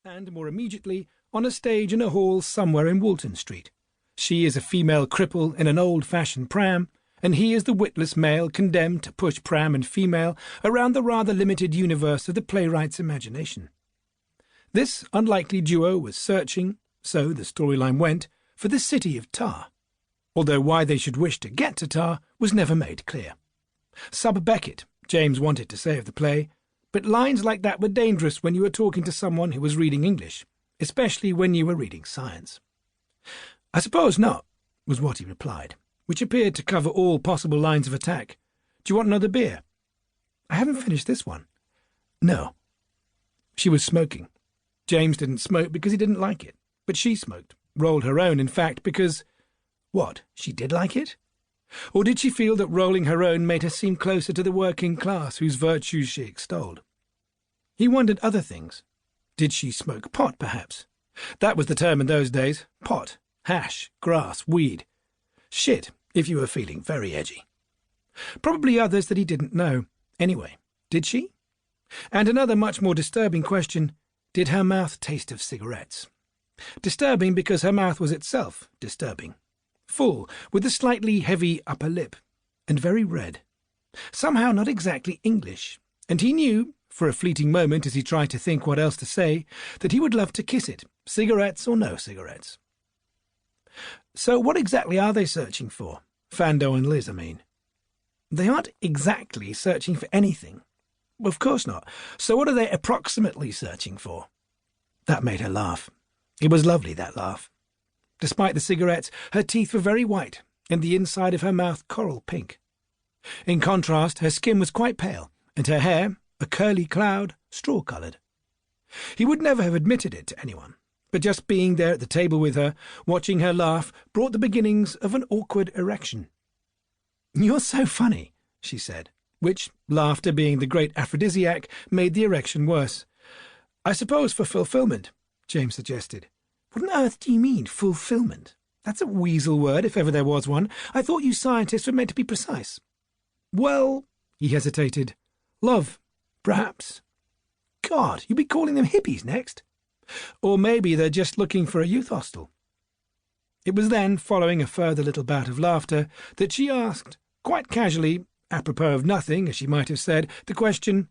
and more immediately on a stage in a hall somewhere in Walton Street. She is a female cripple in an old-fashioned pram, and he is the witless male condemned to push pram and female around the rather limited universe of the playwright's imagination. This unlikely duo was searching, so the storyline went, for the city of tar, although why they should wish to get to tar was never made clear. Sub Beckett, James wanted to say of the play, but lines like that were dangerous when you were talking to someone who was reading English, especially when you were reading science. I suppose not, was what he replied, which appeared to cover all possible lines of attack. Do you want another beer? I haven't finished this one. No. She was smoking. James didn't smoke because he didn't like it, but she smoked, rolled her own, in fact, because... What, she did like it? Or did she feel that rolling her own made her seem closer to the working class whose virtues she extolled? He wondered other things. Did she smoke pot, perhaps? That was the term in those days. Pot, hash, grass, weed. Shit, if you were feeling very edgy. Probably others that he didn't know. Anyway, did she? And another much more disturbing question, did her mouth taste of cigarettes? Disturbing because her mouth was itself disturbing. Full, with a slightly heavy upper lip, and very red. Somehow not exactly English, and he knew, for a fleeting moment as he tried to think what else to say, that he would love to kiss it, cigarettes or no cigarettes. So what exactly are they searching for? Fando and Liz, I mean. They aren't exactly searching for anything. Of course not. So what are they approximately searching for? That made her laugh. It was lovely, that laugh. Despite the cigarettes, her teeth were very white, and the inside of her mouth coral pink. In contrast, her skin was quite pale, and her hair, a curly cloud, straw-coloured. He would never have admitted it to anyone, but just being there at the table with her, watching her laugh, brought the beginnings of an awkward erection. "You're so funny," she said, which, laughter being the great aphrodisiac, made the erection worse. "I suppose for fulfilment," James suggested. "What on earth do you mean, fulfilment? That's a weasel word, if ever there was one. I thought you scientists were meant to be precise." "Well," he hesitated, "love, perhaps." God, you'll be calling them hippies next. Or maybe they're just looking for a youth hostel. It was then, following a further little bout of laughter, that she asked, quite casually, apropos of nothing, as she might have said, the question,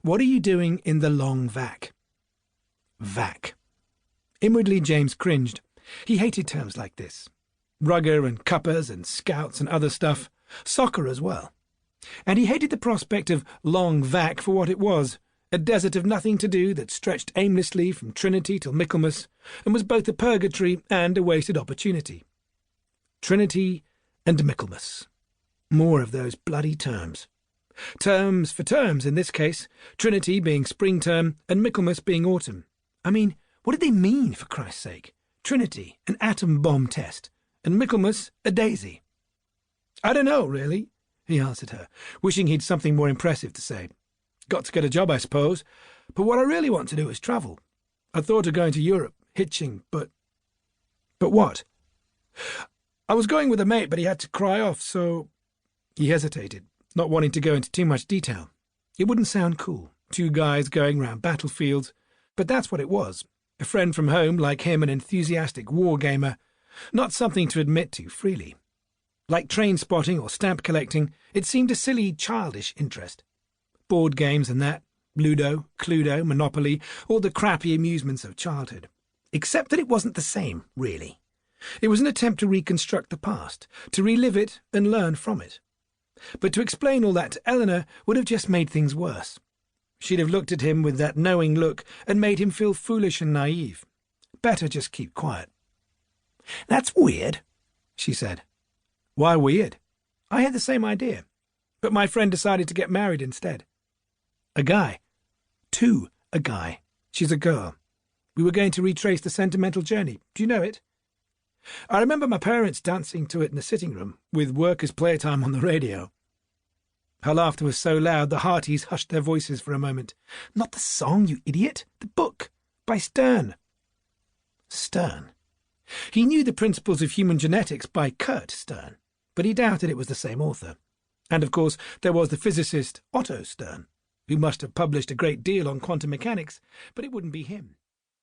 "What are you doing in the long vac?" Vac. Inwardly, James cringed. He hated terms like this. Rugger and cuppers and scouts and other stuff. Soccer as well. And he hated the prospect of long vac for what it was, a desert of nothing to do that stretched aimlessly from Trinity till Michaelmas, and was both a purgatory and a wasted opportunity. Trinity and Michaelmas. More of those bloody terms. Terms for terms in this case, Trinity being spring term and Michaelmas being autumn. I mean, what did they mean, for Christ's sake? Trinity, an atom bomb test, and Michaelmas, a daisy. "I don't know, really," he answered her, wishing he'd something more impressive to say. "Got to get a job, I suppose, but what I really want to do is travel. I thought of going to Europe, hitching, but..." "But what?" "I was going with a mate, but he had to cry off, so..." He hesitated, not wanting to go into too much detail. It wouldn't sound cool, two guys going round battlefields, but that's what it was. A friend from home, like him, an enthusiastic war gamer, not something to admit to freely. Like train spotting or stamp collecting, it seemed a silly, childish interest. Board games and that, Ludo, Cluedo, Monopoly, all the crappy amusements of childhood. Except that it wasn't the same, really. It was an attempt to reconstruct the past, to relive it and learn from it. But to explain all that to Eleanor would have just made things worse. She'd have looked at him with that knowing look and made him feel foolish and naive. Better just keep quiet. "That's weird," she said. "Why weird? I had the same idea, but my friend decided to get married instead." "A guy?" "To a guy. She's a girl. We were going to retrace the sentimental journey. Do you know it?" "I remember my parents dancing to it in the sitting room, with Workers' Playtime on the radio." Her laughter was so loud the hearties hushed their voices for a moment. "Not the song, you idiot! The book! By Stern." Stern. He knew The Principles of Human Genetics by Kurt Stern, but he doubted it was the same author. And, of course, there was the physicist Otto Stern, who must have published a great deal on quantum mechanics, but it wouldn't be him.